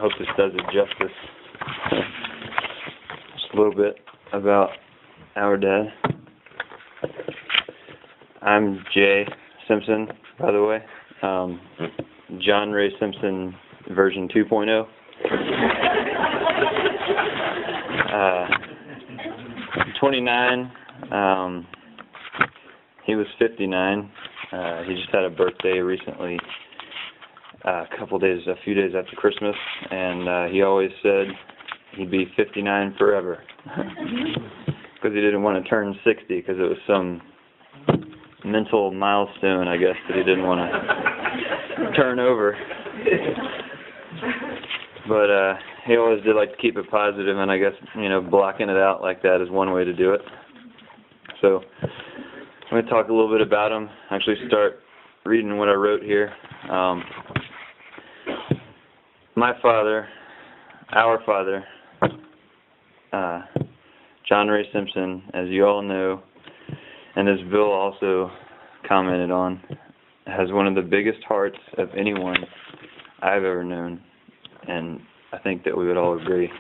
hope this does it justice. Just a little bit about our dad. I'm Jay Simpson, by the way. John Ray Simpson version 2.0. I'm 29. He was 59. He just had a birthday recently, a few days after Christmas, and he always said he'd be 59 forever because he didn't want to turn 60 because it was some mental milestone, I guess, that he didn't want to turn over. But he always did like to keep it positive, and I guess, blocking it out like that is one way to do it. So I'm going to talk a little bit about him, actually start reading what I wrote here. My father, our father, John Ray Simpson, as you all know, and as Bill also commented on, has one of the biggest hearts of anyone I've ever known, and I think that we would all agree.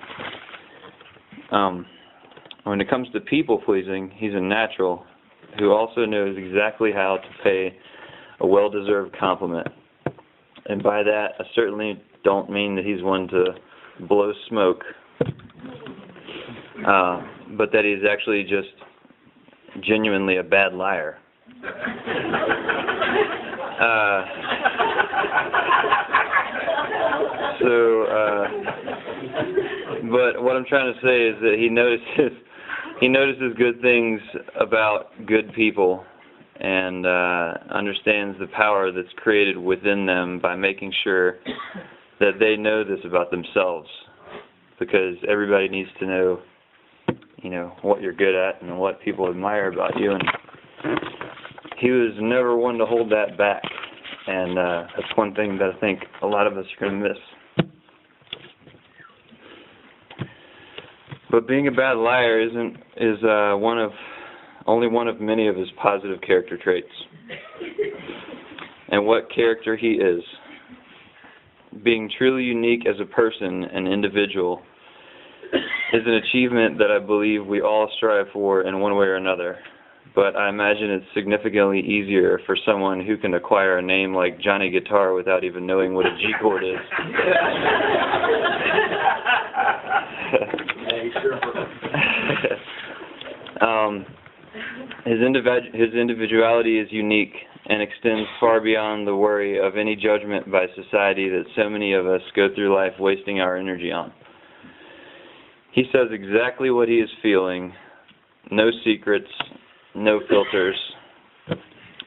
When it comes to people-pleasing, he's a natural who also knows exactly how to pay a well-deserved compliment. And by that, I certainly don't mean that he's one to blow smoke, but that he's actually just genuinely a bad liar. But what I'm trying to say is that he notices good things about good people and understands the power that's created within them by making sure that they know this about themselves, because everybody needs to know, what you're good at and what people admire about you. And he was never one to hold that back, and that's one thing that I think a lot of us are going to miss. But being a bad liar is only one of many of his positive character traits. And what character he is. Being truly unique as a person and individual is an achievement that I believe we all strive for in one way or another. But I imagine it's significantly easier for someone who can acquire a name like Johnny Guitar without even knowing what a G chord is. His individuality is unique and extends far beyond the worry of any judgment by society that so many of us go through life wasting our energy on. He says exactly what he is feeling, no secrets, no filters,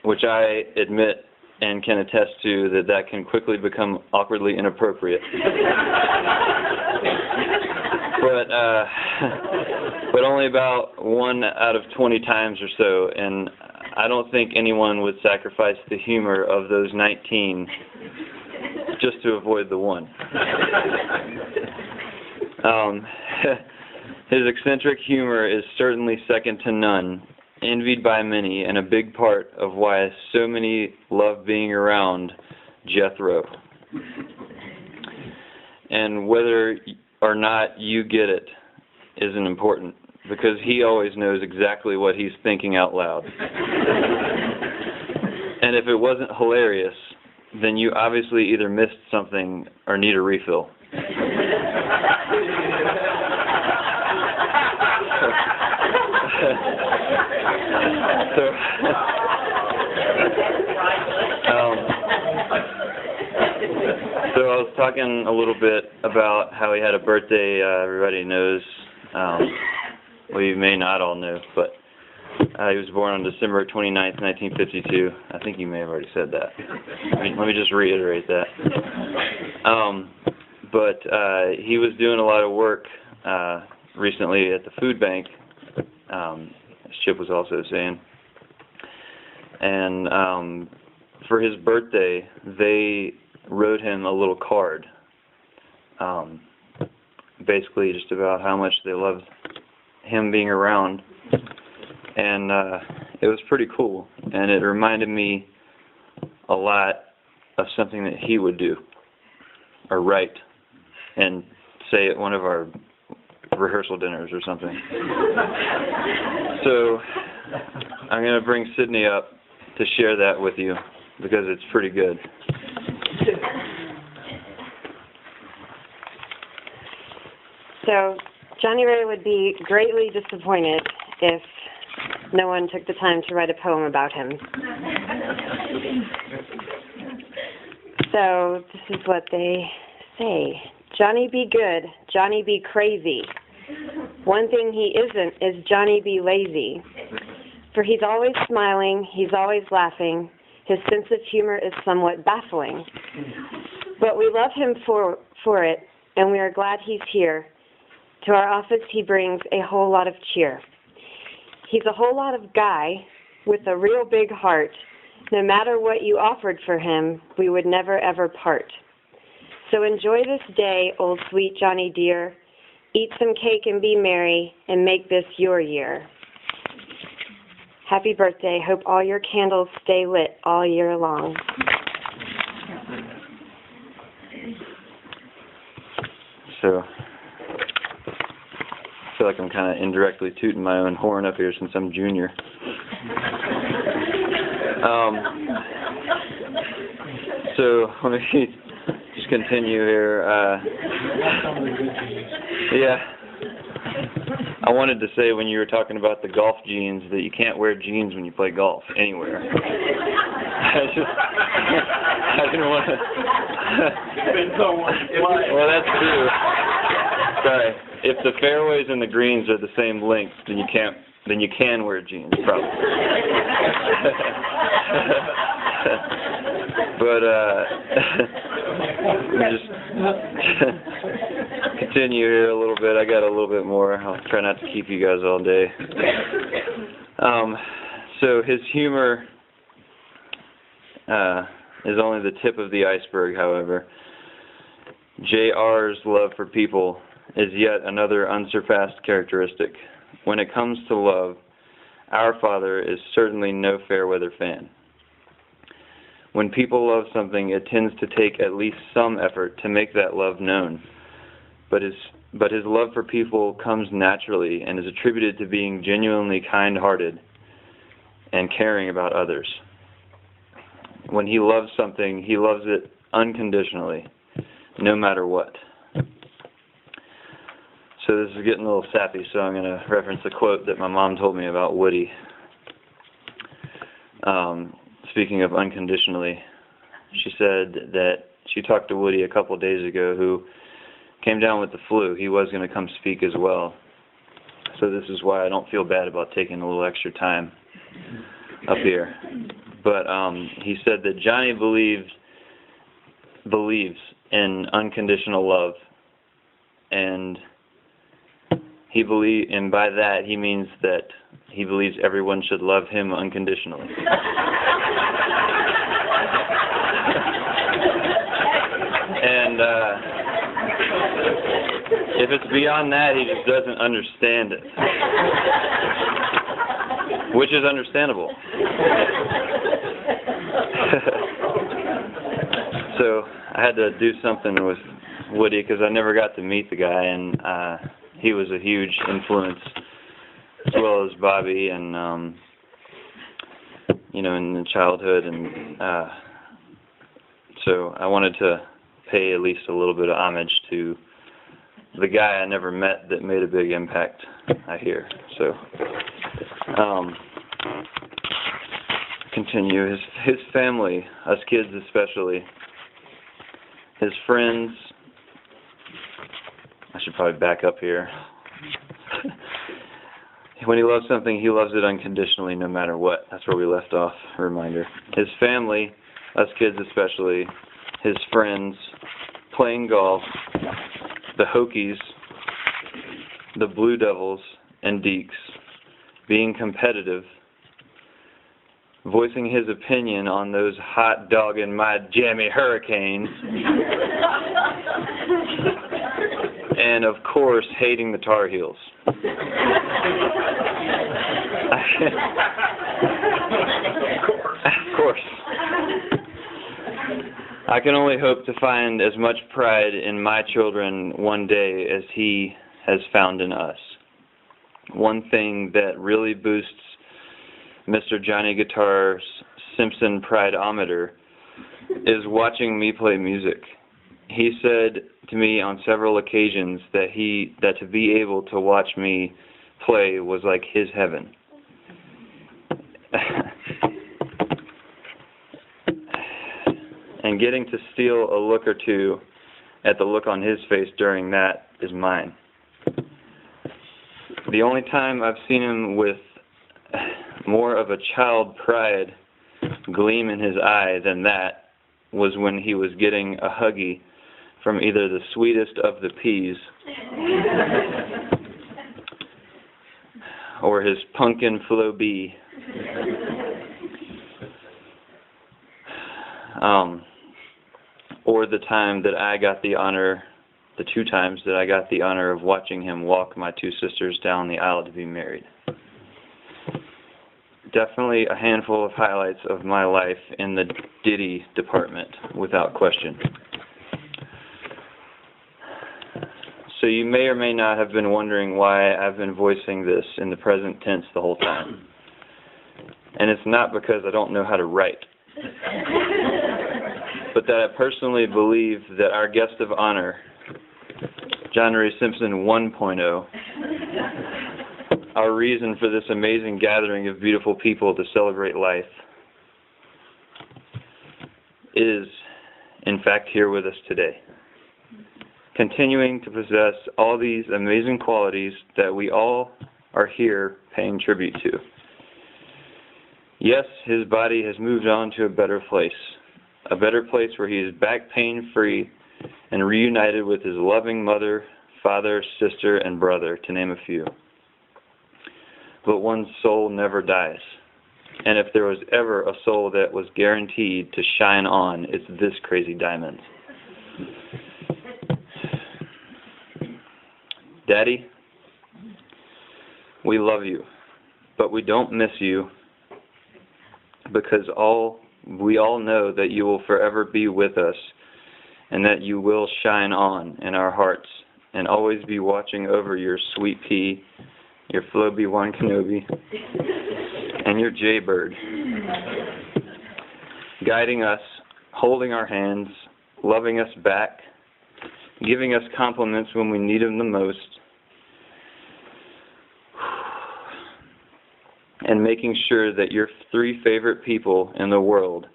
which I admit and can attest to that can quickly become awkwardly inappropriate. But only about 1 out of 20 times or so, and I don't think anyone would sacrifice the humor of those 19 just to avoid the one. His eccentric humor is certainly second to none, envied by many, and a big part of why so many love being around Jethro. And whether or not you get it isn't important, because he always knows exactly what he's thinking out loud. And if it wasn't hilarious, then you obviously either missed something or need a refill. So I was talking a little bit about how he had a birthday everybody knows. Well, you may not all know, but he was born on December 29th, 1952. I think you may have already said that. Let me just reiterate that. But he was doing a lot of work recently at the food bank, as Chip was also saying. And for his birthday, they wrote him a little card, basically just about how much they loved him being around. And it was pretty cool, and it reminded me a lot of something that he would do or write. and say at one of our rehearsal dinners or something. So I'm going to bring Sydney up to share that with you because it's pretty good. So Johnny Ray would be greatly disappointed if no one took the time to write a poem about him. So this is what they say. Johnny be good, Johnny be crazy. One thing he isn't is Johnny be lazy. For he's always smiling, he's always laughing. His sense of humor is somewhat baffling. But we love him for it, and we are glad he's here. To our office he brings a whole lot of cheer. He's a whole lot of guy with a real big heart. No matter what you offered for him, we would never ever part. So enjoy this day, old sweet Johnny dear. Eat some cake and be merry, and make this your year. Happy birthday. Hope all your candles stay lit all year long. So I feel like I'm kind of indirectly tooting my own horn up here since I'm junior. So let me just continue here. Yeah. I wanted to say when you were talking about the golf jeans that you can't wear jeans when you play golf anywhere. I didn't want to. Well, that's true. Sorry. If the fairways and the greens are the same length, then you can't. Then you can wear jeans, probably. But just continue here a little bit. I got a little bit more. I'll try not to keep you guys all day. So his humor is only the tip of the iceberg, however. J.R.'s love for people is yet another unsurpassed characteristic. When it comes to love, our Father is certainly no fair-weather fan. When people love something, it tends to take at least some effort to make that love known. But his love for people comes naturally and is attributed to being genuinely kind-hearted and caring about others. When he loves something, he loves it unconditionally, no matter what. So this is getting a little sappy, so I'm going to reference a quote that my mom told me about Woody. Speaking of unconditionally, she said that she talked to Woody a couple days ago who came down with the flu. He was going to come speak as well. So this is why I don't feel bad about taking a little extra time up here. But he said that Johnny believes in unconditional love, and and by that he means that he believes everyone should love him unconditionally. And if it's beyond that, he just doesn't understand it, which is understandable. So I had to do something with Woody because I never got to meet the guy, and he was a huge influence, as well as Bobby, and in the childhood, and so I wanted to pay at least a little bit of homage to the guy I never met that made a big impact, I hear. So continue. His family, us kids especially, his friends. I should probably back up here. When he loves something, he loves it unconditionally, no matter what. That's where we left off, a reminder. His family, us kids especially, his friends, playing golf, the Hokies, the Blue Devils, and Deeks, being competitive, voicing his opinion on those hot dogging my jammy Hurricanes, and of course hating the Tar Heels. Of course. I can only hope to find as much pride in my children one day as he has found in us. One thing that really boosts Mr. Johnny Guitar's Simpson Prideometer is watching me play music. He said to me on several occasions that to be able to watch me play was like his heaven. And getting to steal a look or two at the look on his face during that is mine. The only time I've seen him with more of a child pride gleam in his eye than that was when he was getting a huggy from either the sweetest of the peas or his pumpkin flow bee. Or the time that I got the honor, the 2 times that I got the honor of watching him walk my 2 sisters down the aisle to be married. Definitely a handful of highlights of my life in the Diddy department, without question. So you may or may not have been wondering why I've been voicing this in the present tense the whole time. And it's not because I don't know how to write, but that I personally believe that our guest of honor, John Ray Simpson 1.0, our reason for this amazing gathering of beautiful people to celebrate life, is, in fact, here with us today, continuing to possess all these amazing qualities that we all are here paying tribute to. Yes, his body has moved on to a better place where he is back pain-free and reunited with his loving mother, father, sister, and brother, to name a few. But one's soul never dies. And if there was ever a soul that was guaranteed to shine on, it's this crazy diamond. Daddy, we love you, but we don't miss you because we all know that you will forever be with us and that you will shine on in our hearts and always be watching over your sweet pea, your Floby One Kenobi, and your Jaybird, guiding us, holding our hands, loving us back, giving us compliments when we need them the most, and making sure that your 3 favorite people in the world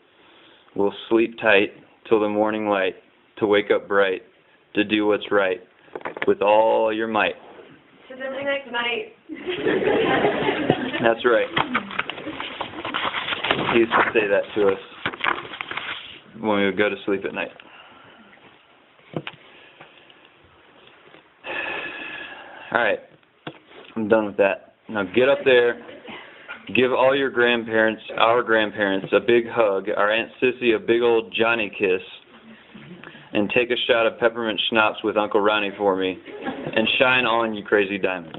will sleep tight till the morning light, to wake up bright, to do what's right, with all your might. To the next night. That's right. He used to say that to us when we would go to sleep at night. All right, I'm done with that. Now get up there, give all your grandparents, our grandparents, a big hug, our Aunt Sissy a big old Johnny kiss, and take a shot of peppermint schnapps with Uncle Ronnie for me, and shine on, you crazy diamond.